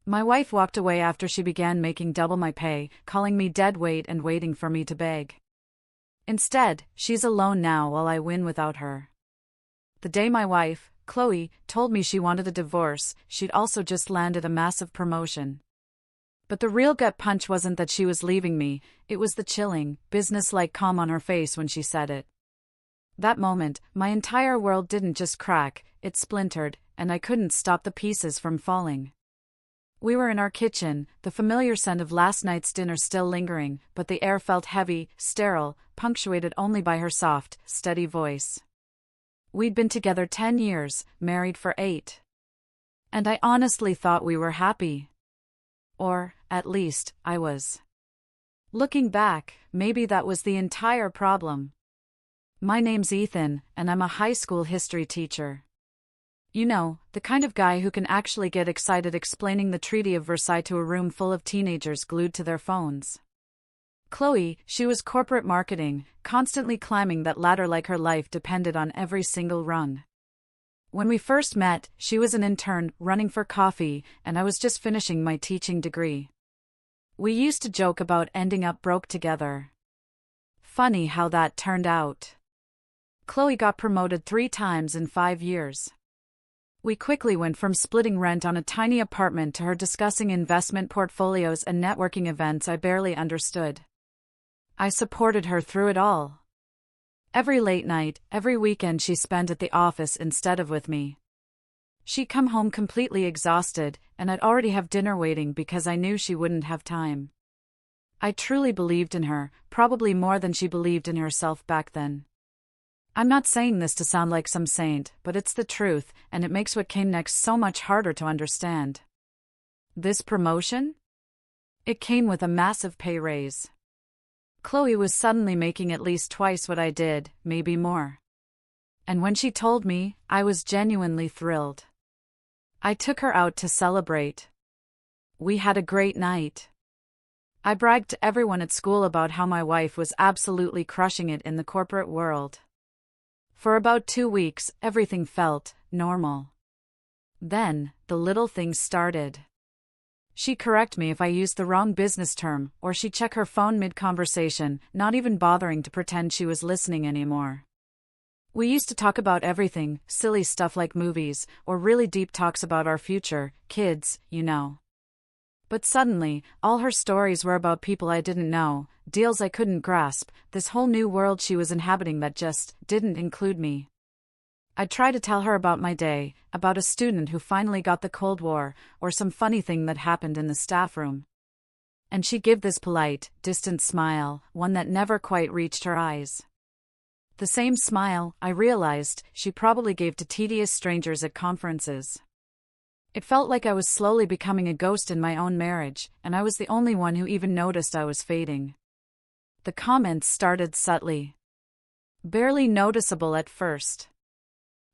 My wife walked away after she began making double my pay, calling me dead weight and waiting for me to beg. Instead, she's alone now while I win without her. The day my wife, Chloe, told me she wanted a divorce, she'd also just landed a massive promotion. But the real gut punch wasn't that she was leaving me, it was the chilling, business-like calm on her face when she said it. That moment, my entire world didn't just crack, it splintered, and I couldn't stop the pieces from falling. We were in our kitchen, the familiar scent of last night's dinner still lingering, but the air felt heavy, sterile, punctuated only by her soft, steady voice. We'd been together 10 years, married for 8. And I honestly thought we were happy. Or, at least, I was. Looking back, maybe that was the entire problem. My name's Ethan, and I'm a high school history teacher. You know, the kind of guy who can actually get excited explaining the Treaty of Versailles to a room full of teenagers glued to their phones. Chloe, she was corporate marketing, constantly climbing that ladder like her life depended on every single rung. When we first met, she was an intern, running for coffee, and I was just finishing my teaching degree. We used to joke about ending up broke together. Funny how that turned out. Chloe got promoted 3 times in 5 years. We quickly went from splitting rent on a tiny apartment to her discussing investment portfolios and networking events I barely understood. I supported her through it all. Every late night, every weekend she spent at the office instead of with me. She'd come home completely exhausted, and I'd already have dinner waiting because I knew she wouldn't have time. I truly believed in her, probably more than she believed in herself back then. I'm not saying this to sound like some saint, but it's the truth, and it makes what came next so much harder to understand. This promotion? It came with a massive pay raise. Chloe was suddenly making at least twice what I did, maybe more. And when she told me, I was genuinely thrilled. I took her out to celebrate. We had a great night. I bragged to everyone at school about how my wife was absolutely crushing it in the corporate world. For about 2 weeks, everything felt normal. Then, the little things started. She'd correct me if I used the wrong business term, or she'd check her phone mid-conversation, not even bothering to pretend she was listening anymore. We used to talk about everything, silly stuff like movies, or really deep talks about our future, kids, you know. But suddenly, all her stories were about people I didn't know, deals I couldn't grasp, this whole new world she was inhabiting that just didn't include me. I'd try to tell her about my day, about a student who finally got the Cold War, or some funny thing that happened in the staff room. And she'd give this polite, distant smile, one that never quite reached her eyes. The same smile, I realized, she probably gave to tedious strangers at conferences. It felt like I was slowly becoming a ghost in my own marriage, and I was the only one who even noticed I was fading. The comments started subtly. Barely noticeable at first.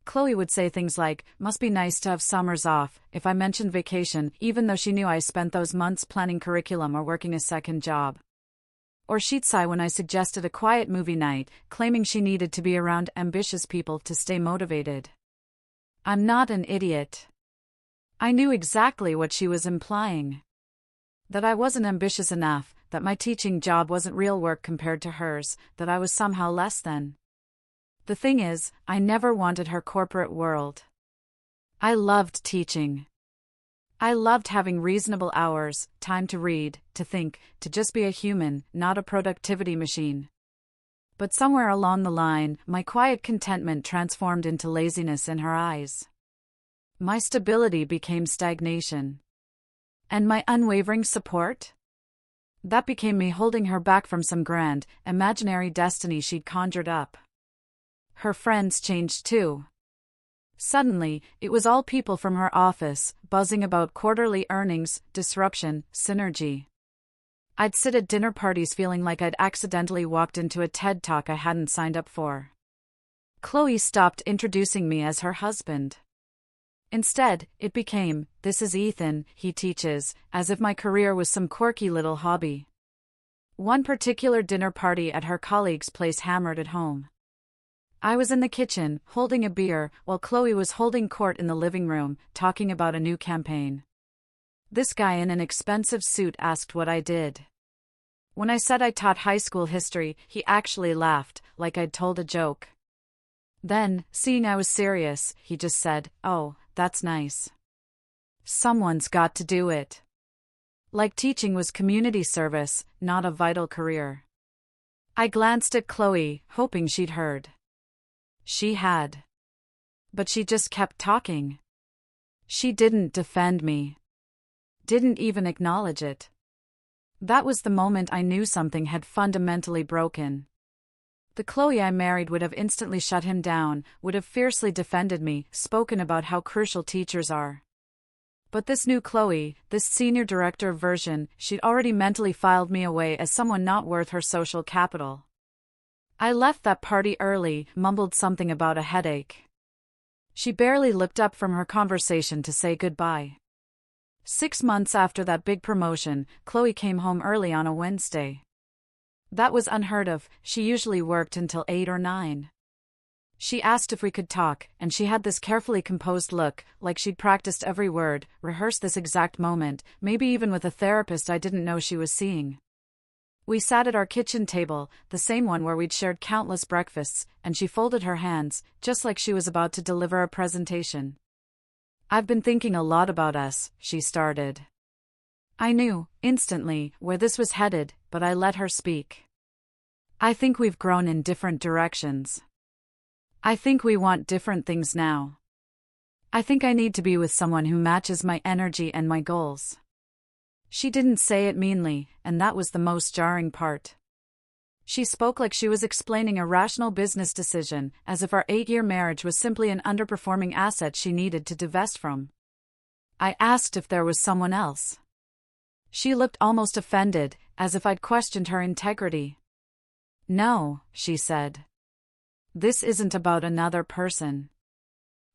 Chloe would say things like, "Must be nice to have summers off," if I mentioned vacation, even though she knew I spent those months planning curriculum or working a second job. Or she'd sigh when I suggested a quiet movie night, claiming she needed to be around ambitious people to stay motivated. I'm not an idiot. I knew exactly what she was implying. That I wasn't ambitious enough, that my teaching job wasn't real work compared to hers, that I was somehow less than. The thing is, I never wanted her corporate world. I loved teaching. I loved having reasonable hours, time to read, to think, to just be a human, not a productivity machine. But somewhere along the line, my quiet contentment transformed into laziness in her eyes. My stability became stagnation. And my unwavering support? That became me holding her back from some grand, imaginary destiny she'd conjured up. Her friends changed too. Suddenly, it was all people from her office, buzzing about quarterly earnings, disruption, synergy. I'd sit at dinner parties feeling like I'd accidentally walked into a TED Talk I hadn't signed up for. Chloe stopped introducing me as her husband. Instead, it became, "This is Ethan, he teaches," as if my career was some quirky little hobby. One particular dinner party at her colleague's place hammered at home. I was in the kitchen, holding a beer, while Chloe was holding court in the living room, talking about a new campaign. This guy in an expensive suit asked what I did. When I said I taught high school history, he actually laughed, like I'd told a joke. Then, seeing I was serious, he just said, "Oh, that's nice. Someone's got to do it." Like teaching was community service, not a vital career. I glanced at Chloe, hoping she'd heard. She had. But she just kept talking. She didn't defend me. Didn't even acknowledge it. That was the moment I knew something had fundamentally broken. The Chloe I married would have instantly shut him down, would have fiercely defended me, spoken about how crucial teachers are. But this new Chloe, this senior director version, she'd already mentally filed me away as someone not worth her social capital. I left that party early, mumbled something about a headache. She barely looked up from her conversation to say goodbye. 6 months after that big promotion, Chloe came home early on a Wednesday. That was unheard of, she usually worked until 8 or 9. She asked if we could talk, and she had this carefully composed look, like she'd practiced every word, rehearsed this exact moment, maybe even with a therapist I didn't know she was seeing. We sat at our kitchen table, the same one where we'd shared countless breakfasts, and she folded her hands, just like she was about to deliver a presentation. "I've been thinking a lot about us," she started. I knew, instantly, where this was headed, but I let her speak. "I think we've grown in different directions. I think we want different things now. I think I need to be with someone who matches my energy and my goals." She didn't say it meanly, and that was the most jarring part. She spoke like she was explaining a rational business decision, as if our 8-year marriage was simply an underperforming asset she needed to divest from. I asked if there was someone else. She looked almost offended, as if I'd questioned her integrity. "No," she said. "This isn't about another person.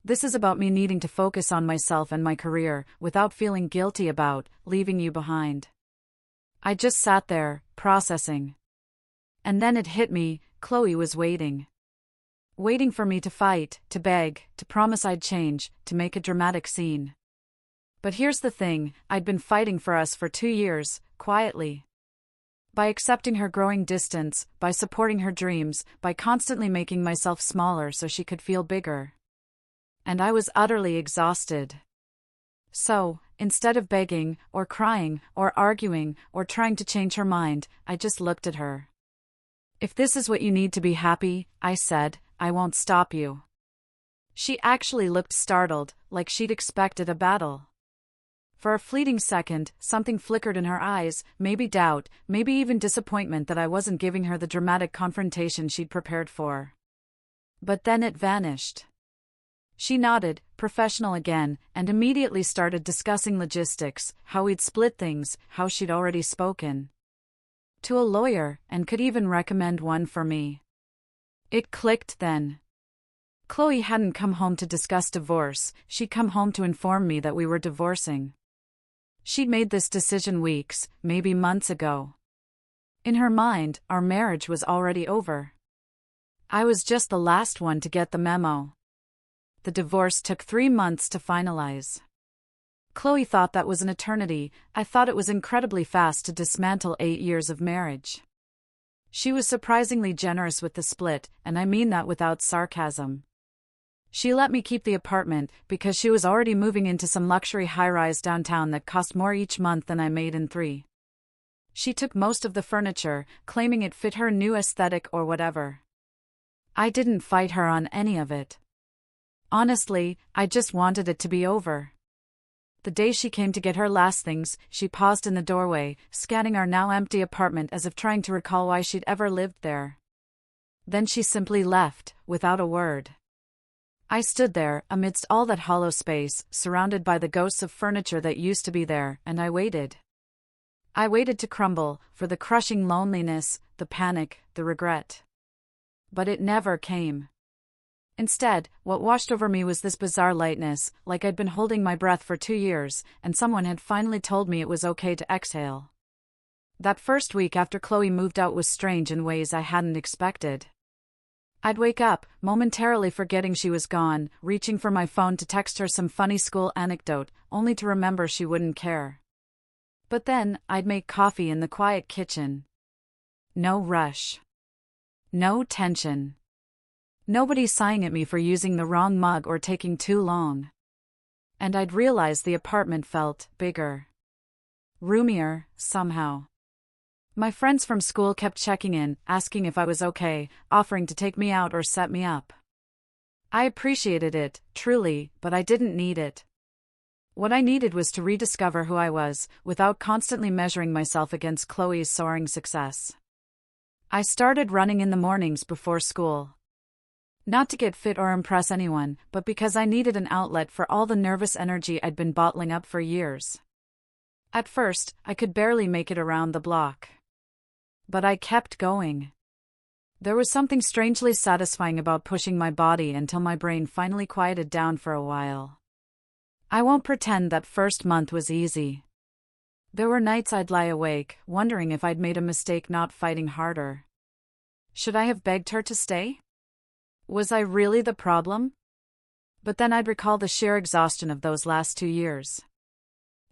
This is about me needing to focus on myself and my career, without feeling guilty about leaving you behind." I just sat there, processing. And then it hit me, Chloe was waiting. Waiting for me to fight, to beg, to promise I'd change, to make a dramatic scene. But here's the thing, I'd been fighting for us for 2 years, quietly. By accepting her growing distance, by supporting her dreams, by constantly making myself smaller so she could feel bigger. And I was utterly exhausted. So, instead of begging, or crying, or arguing, or trying to change her mind, I just looked at her. "If this is what you need to be happy," I said, "I won't stop you." She actually looked startled, like she'd expected a battle. For a fleeting second, something flickered in her eyes, maybe doubt, maybe even disappointment that I wasn't giving her the dramatic confrontation she'd prepared for. But then it vanished. She nodded, professional again, and immediately started discussing logistics, how we'd split things, how she'd already spoken to a lawyer, and could even recommend one for me. It clicked then. Chloe hadn't come home to discuss divorce, she'd come home to inform me that we were divorcing. She'd made this decision weeks, maybe months ago. In her mind, our marriage was already over. I was just the last one to get the memo. The divorce took 3 months to finalize. Chloe thought that was an eternity, I thought it was incredibly fast to dismantle 8 years of marriage. She was surprisingly generous with the split, and I mean that without sarcasm. She let me keep the apartment, because she was already moving into some luxury high-rise downtown that cost more each month than I made in 3. She took most of the furniture, claiming it fit her new aesthetic or whatever. I didn't fight her on any of it. Honestly, I just wanted it to be over. The day she came to get her last things, she paused in the doorway, scanning our now empty apartment as if trying to recall why she'd ever lived there. Then she simply left, without a word. I stood there, amidst all that hollow space, surrounded by the ghosts of furniture that used to be there, and I waited. I waited to crumble, for the crushing loneliness, the panic, the regret. But it never came. Instead, what washed over me was this bizarre lightness, like I'd been holding my breath for 2 years, and someone had finally told me it was okay to exhale. That first week after Chloe moved out was strange in ways I hadn't expected. I'd wake up, momentarily forgetting she was gone, reaching for my phone to text her some funny school anecdote, only to remember she wouldn't care. But then, I'd make coffee in the quiet kitchen. No rush. No tension. Nobody sighing at me for using the wrong mug or taking too long. And I'd realize the apartment felt bigger. Roomier, somehow. My friends from school kept checking in, asking if I was okay, offering to take me out or set me up. I appreciated it, truly, but I didn't need it. What I needed was to rediscover who I was, without constantly measuring myself against Chloe's soaring success. I started running in the mornings before school. Not to get fit or impress anyone, but because I needed an outlet for all the nervous energy I'd been bottling up for years. At first, I could barely make it around the block. But I kept going. There was something strangely satisfying about pushing my body until my brain finally quieted down for a while. I won't pretend that first month was easy. There were nights I'd lie awake, wondering if I'd made a mistake not fighting harder. Should I have begged her to stay? Was I really the problem? But then I'd recall the sheer exhaustion of those last 2 years.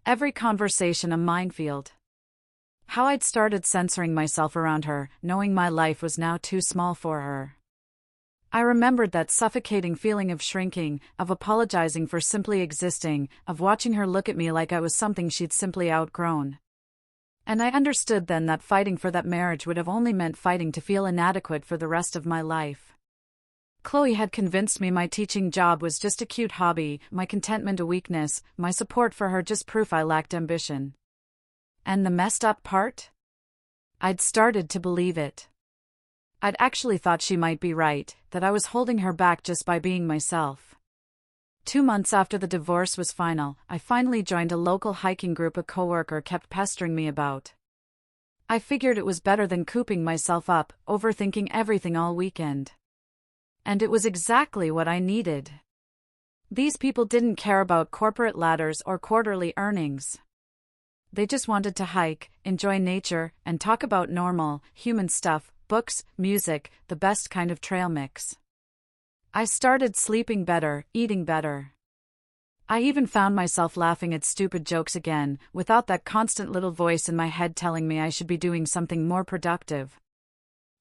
Every conversation a minefield. How I'd started censoring myself around her, knowing my life was now too small for her. I remembered that suffocating feeling of shrinking, of apologizing for simply existing, of watching her look at me like I was something she'd simply outgrown. And I understood then that fighting for that marriage would have only meant fighting to feel inadequate for the rest of my life. Chloe had convinced me my teaching job was just a cute hobby, my contentment a weakness, my support for her just proof I lacked ambition. And the messed up part? I'd started to believe it. I'd actually thought she might be right, that I was holding her back just by being myself. 2 months after the divorce was final, I finally joined a local hiking group a coworker kept pestering me about. I figured it was better than cooping myself up, overthinking everything all weekend. And it was exactly what I needed. These people didn't care about corporate ladders or quarterly earnings. They just wanted to hike, enjoy nature, and talk about normal, human stuff, books, music, the best kind of trail mix. I started sleeping better, eating better. I even found myself laughing at stupid jokes again, without that constant little voice in my head telling me I should be doing something more productive.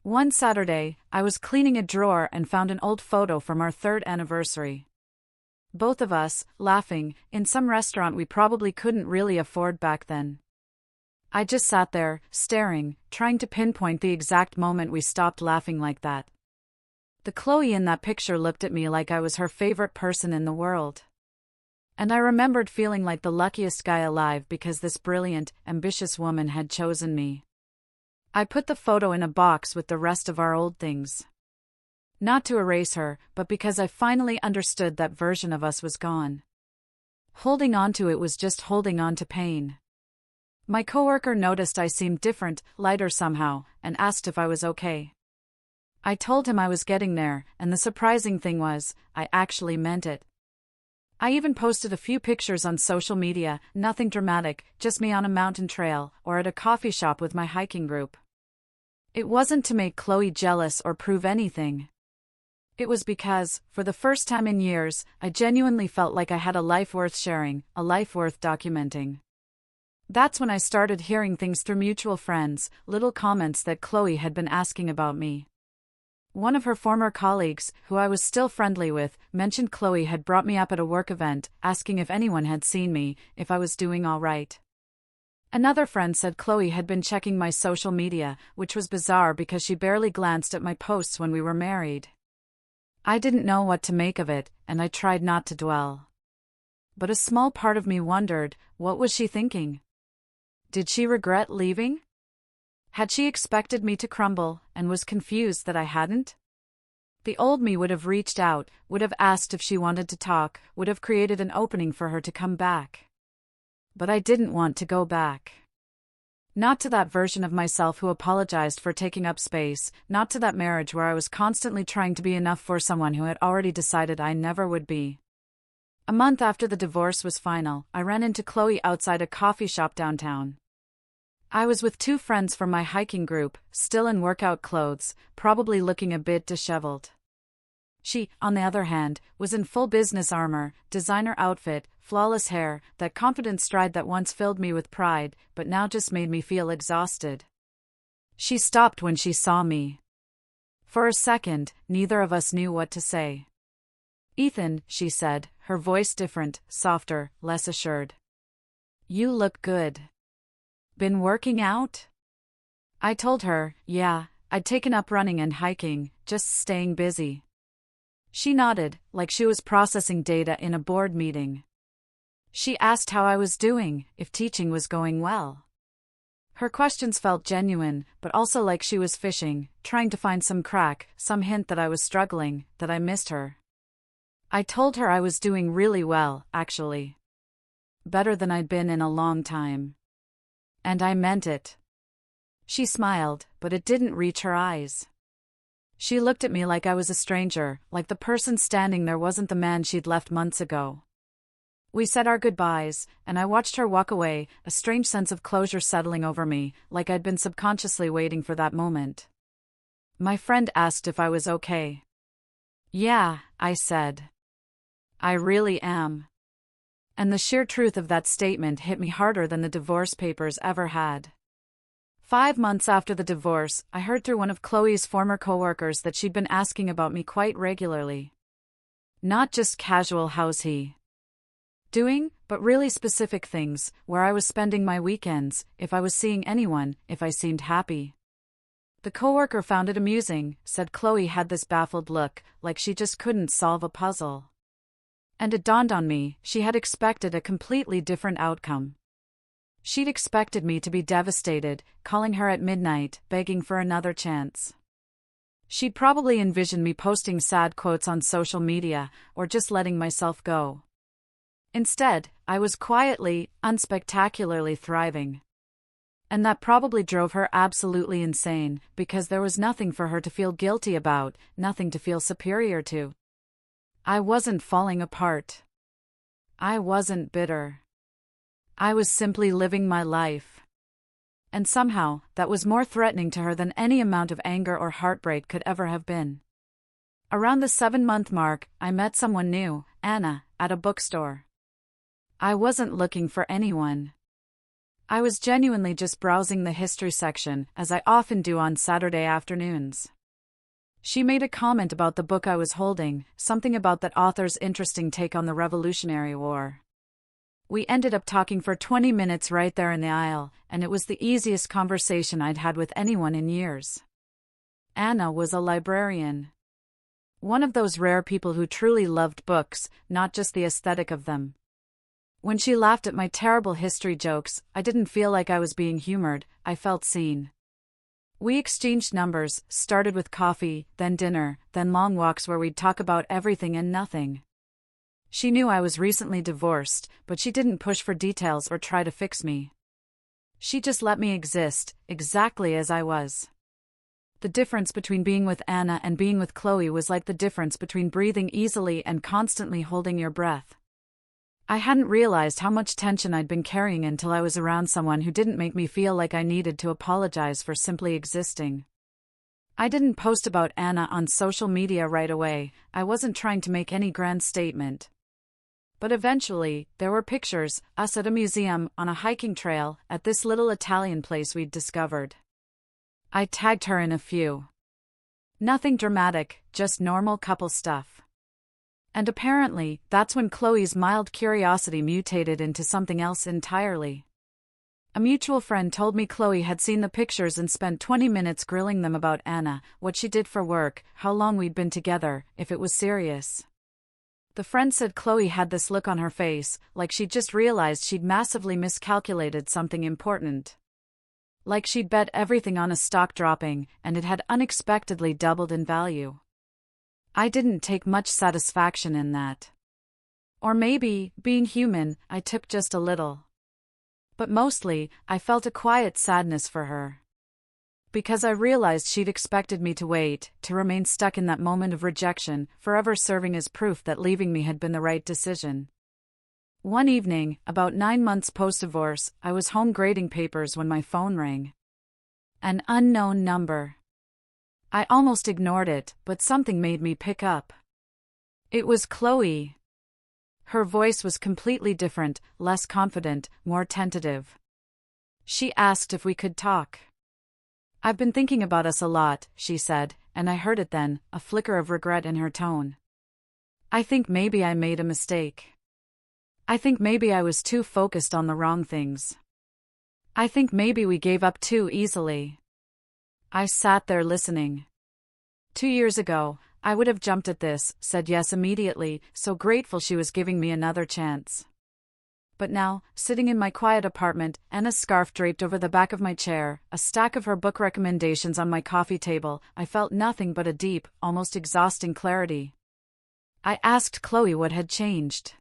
One Saturday, I was cleaning a drawer and found an old photo from our 3rd anniversary. Both of us, laughing, in some restaurant we probably couldn't really afford back then. I just sat there, staring, trying to pinpoint the exact moment we stopped laughing like that. The Chloe in that picture looked at me like I was her favorite person in the world. And I remembered feeling like the luckiest guy alive because this brilliant, ambitious woman had chosen me. I put the photo in a box with the rest of our old things. Not to erase her, but because I finally understood that version of us was gone. Holding on to it was just holding on to pain. My coworker noticed I seemed different, lighter somehow, and asked if I was okay. I told him I was getting there, and the surprising thing was, I actually meant it. I even posted a few pictures on social media, nothing dramatic, just me on a mountain trail, or at a coffee shop with my hiking group. It wasn't to make Chloe jealous or prove anything. It was because, for the first time in years, I genuinely felt like I had a life worth sharing, a life worth documenting. That's when I started hearing things through mutual friends, little comments that Chloe had been asking about me. One of her former colleagues, who I was still friendly with, mentioned Chloe had brought me up at a work event, asking if anyone had seen me, if I was doing all right. Another friend said Chloe had been checking my social media, which was bizarre because she barely glanced at my posts when we were married. I didn't know what to make of it, and I tried not to dwell. But a small part of me wondered, what was she thinking? Did she regret leaving? Had she expected me to crumble, and was confused that I hadn't? The old me would have reached out, would have asked if she wanted to talk, would have created an opening for her to come back. But I didn't want to go back. Not to that version of myself who apologized for taking up space, not to that marriage where I was constantly trying to be enough for someone who had already decided I never would be. A month after the divorce was final, I ran into Chloe outside a coffee shop downtown. I was with 2 friends from my hiking group, still in workout clothes, probably looking a bit disheveled. She, on the other hand, was in full business armor, designer outfit, flawless hair, that confident stride that once filled me with pride, but now just made me feel exhausted. She stopped when she saw me. For a second, neither of us knew what to say. "Ethan," she said, her voice different, softer, less assured. "You look good. Been working out?" I told her, yeah, I'd taken up running and hiking, just staying busy. She nodded, like she was processing data in a board meeting. She asked how I was doing, if teaching was going well. Her questions felt genuine, but also like she was fishing, trying to find some crack, some hint that I was struggling, that I missed her. I told her I was doing really well, actually. Better than I'd been in a long time. And I meant it. She smiled, but it didn't reach her eyes. She looked at me like I was a stranger, like the person standing there wasn't the man she'd left months ago. We said our goodbyes, and I watched her walk away, a strange sense of closure settling over me, like I'd been subconsciously waiting for that moment. My friend asked if I was okay. "Yeah," I said. "I really am." And the sheer truth of that statement hit me harder than the divorce papers ever had. 5 months after the divorce, I heard through one of Chloe's former coworkers that she'd been asking about me quite regularly. Not just casual "how's he doing," but really specific things, where I was spending my weekends, if I was seeing anyone, if I seemed happy. The coworker found it amusing, said Chloe had this baffled look, like she just couldn't solve a puzzle. And it dawned on me, she had expected a completely different outcome. She'd expected me to be devastated, calling her at midnight, begging for another chance. She'd probably envisioned me posting sad quotes on social media, or just letting myself go. Instead, I was quietly, unspectacularly thriving. And that probably drove her absolutely insane, because there was nothing for her to feel guilty about, nothing to feel superior to. I wasn't falling apart. I wasn't bitter. I was simply living my life. And somehow, that was more threatening to her than any amount of anger or heartbreak could ever have been. Around the 7-month mark, I met someone new, Anna, at a bookstore. I wasn't looking for anyone. I was genuinely just browsing the history section, as I often do on Saturday afternoons. She made a comment about the book I was holding, something about that author's interesting take on the Revolutionary War. We ended up talking for 20 minutes right there in the aisle, and it was the easiest conversation I'd had with anyone in years. Anna was a librarian. One of those rare people who truly loved books, not just the aesthetic of them. When she laughed at my terrible history jokes, I didn't feel like I was being humored, I felt seen. We exchanged numbers, started with coffee, then dinner, then long walks where we'd talk about everything and nothing. She knew I was recently divorced, but she didn't push for details or try to fix me. She just let me exist, exactly as I was. The difference between being with Anna and being with Chloe was like the difference between breathing easily and constantly holding your breath. I hadn't realized how much tension I'd been carrying until I was around someone who didn't make me feel like I needed to apologize for simply existing. I didn't post about Anna on social media right away, I wasn't trying to make any grand statement. But eventually, there were pictures, us at a museum, on a hiking trail, at this little Italian place we'd discovered. I tagged her in a few. Nothing dramatic, just normal couple stuff. And apparently, that's when Chloe's mild curiosity mutated into something else entirely. A mutual friend told me Chloe had seen the pictures and spent 20 minutes grilling them about Anna, what she did for work, how long we'd been together, if it was serious. The friend said Chloe had this look on her face, like she'd just realized she'd massively miscalculated something important. Like she'd bet everything on a stock dropping, and it had unexpectedly doubled in value. I didn't take much satisfaction in that. Or maybe, being human, I took just a little. But mostly, I felt a quiet sadness for her. Because I realized she'd expected me to wait, to remain stuck in that moment of rejection, forever serving as proof that leaving me had been the right decision. One evening, about 9 months post-divorce, I was home grading papers when my phone rang. An unknown number. I almost ignored it, but something made me pick up. It was Chloe. Her voice was completely different, less confident, more tentative. She asked if we could talk. "I've been thinking about us a lot," she said, and I heard it then, a flicker of regret in her tone. "I think maybe I made a mistake. I think maybe I was too focused on the wrong things. I think maybe we gave up too easily." I sat there listening. 2 years ago, I would have jumped at this, said yes immediately, so grateful she was giving me another chance. But now, sitting in my quiet apartment, Anna's scarf draped over the back of my chair, a stack of her book recommendations on my coffee table, I felt nothing but a deep, almost exhausting clarity. I asked Chloe what had changed.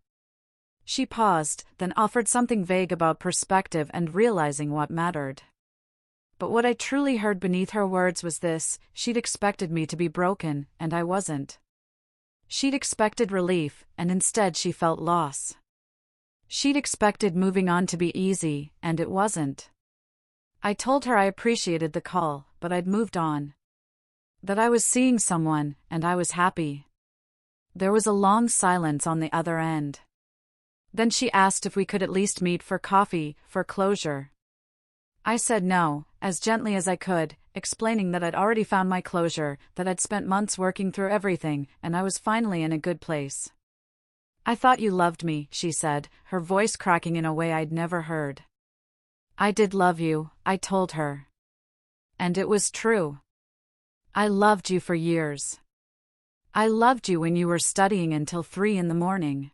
She paused, then offered something vague about perspective and realizing what mattered. But what I truly heard beneath her words was this: she'd expected me to be broken, and I wasn't. She'd expected relief, and instead she felt loss. She'd expected moving on to be easy, and it wasn't. I told her I appreciated the call, but I'd moved on. That I was seeing someone, and I was happy. There was a long silence on the other end. Then she asked if we could at least meet for coffee, for closure. I said no, as gently as I could, explaining that I'd already found my closure, that I'd spent months working through everything, and I was finally in a good place. "I thought you loved me," she said, her voice cracking in a way I'd never heard. "I did love you," I told her. And it was true. I loved you for years. I loved you when you were studying until 3 in the morning.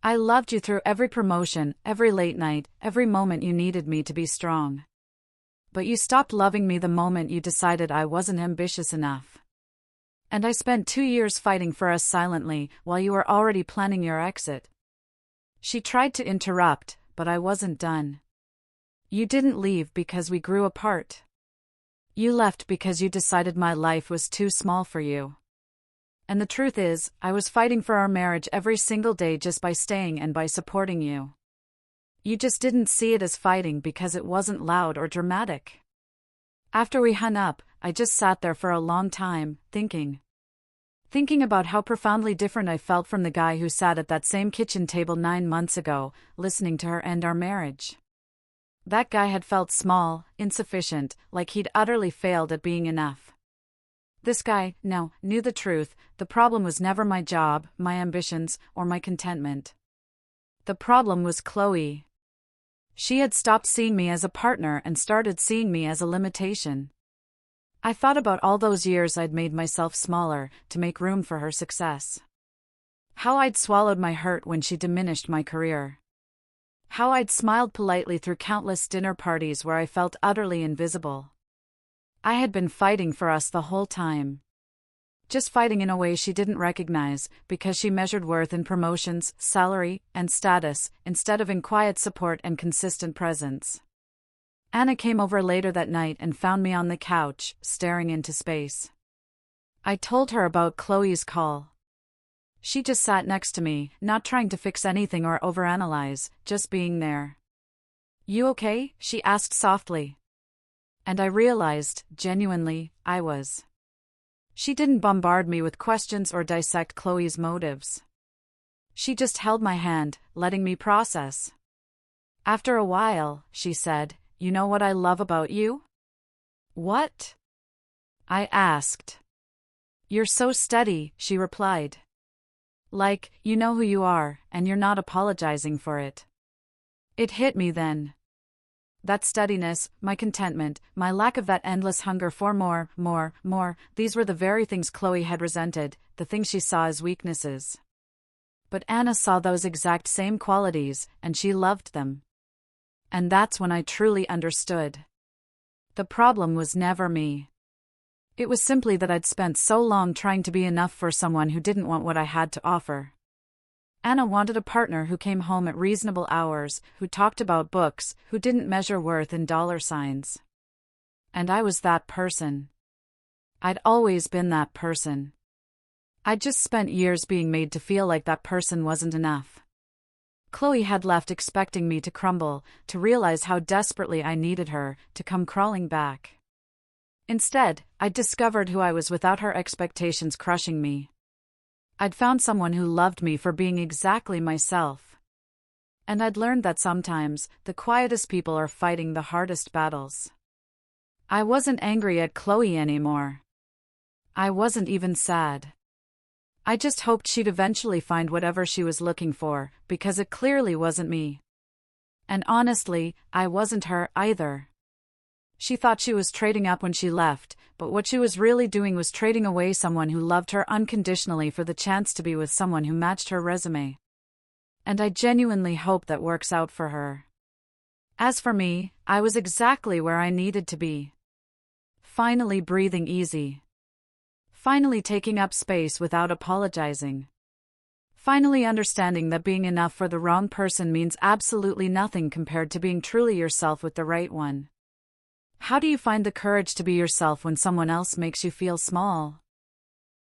I loved you through every promotion, every late night, every moment you needed me to be strong. But you stopped loving me the moment you decided I wasn't ambitious enough. And I spent 2 years fighting for us silently, while you were already planning your exit." She tried to interrupt, but I wasn't done. "You didn't leave because we grew apart. You left because you decided my life was too small for you. And the truth is, I was fighting for our marriage every single day just by staying and by supporting you. You just didn't see it as fighting because it wasn't loud or dramatic." After we hung up, I just sat there for a long time, thinking about how profoundly different I felt from the guy who sat at that same kitchen table 9 months ago, listening to her end our marriage. That guy had felt small, insufficient, like he'd utterly failed at being enough. This guy, no, knew the truth. The problem was never my job, my ambitions, or my contentment. The problem was Chloe. She had stopped seeing me as a partner and started seeing me as a limitation. I thought about all those years I'd made myself smaller, to make room for her success. How I'd swallowed my hurt when she diminished my career. How I'd smiled politely through countless dinner parties where I felt utterly invisible. I had been fighting for us the whole time. Just fighting in a way she didn't recognize, because she measured worth in promotions, salary, and status, instead of in quiet support and consistent presence. Anna came over later that night and found me on the couch, staring into space. I told her about Chloe's call. She just sat next to me, not trying to fix anything or overanalyze, just being there. "You okay?" she asked softly. And I realized, genuinely, I was. She didn't bombard me with questions or dissect Chloe's motives. She just held my hand, letting me process. "After a while," she said, "you know what I love about you?" "What?" I asked. "You're so steady," she replied. "Like, you know who you are, and you're not apologizing for it." It hit me then. That steadiness, my contentment, my lack of that endless hunger for more, these were the very things Chloe had resented, the things she saw as weaknesses. But Anna saw those exact same qualities, and she loved them. And that's when I truly understood. The problem was never me. It was simply that I'd spent so long trying to be enough for someone who didn't want what I had to offer. Anna wanted a partner who came home at reasonable hours, who talked about books, who didn't measure worth in dollar signs. And I was that person. I'd always been that person. I'd just spent years being made to feel like that person wasn't enough. Chloe had left expecting me to crumble, to realize how desperately I needed her, to come crawling back. Instead, I'd discovered who I was without her expectations crushing me. I'd found someone who loved me for being exactly myself. And I'd learned that sometimes, the quietest people are fighting the hardest battles. I wasn't angry at Chloe anymore. I wasn't even sad. I just hoped she'd eventually find whatever she was looking for, because it clearly wasn't me. And honestly, I wasn't her either. She thought she was trading up when she left, but what she was really doing was trading away someone who loved her unconditionally for the chance to be with someone who matched her resume. And I genuinely hope that works out for her. As for me, I was exactly where I needed to be. Finally breathing easy. Finally taking up space without apologizing. Finally understanding that being enough for the wrong person means absolutely nothing compared to being truly yourself with the right one. How do you find the courage to be yourself when someone else makes you feel small?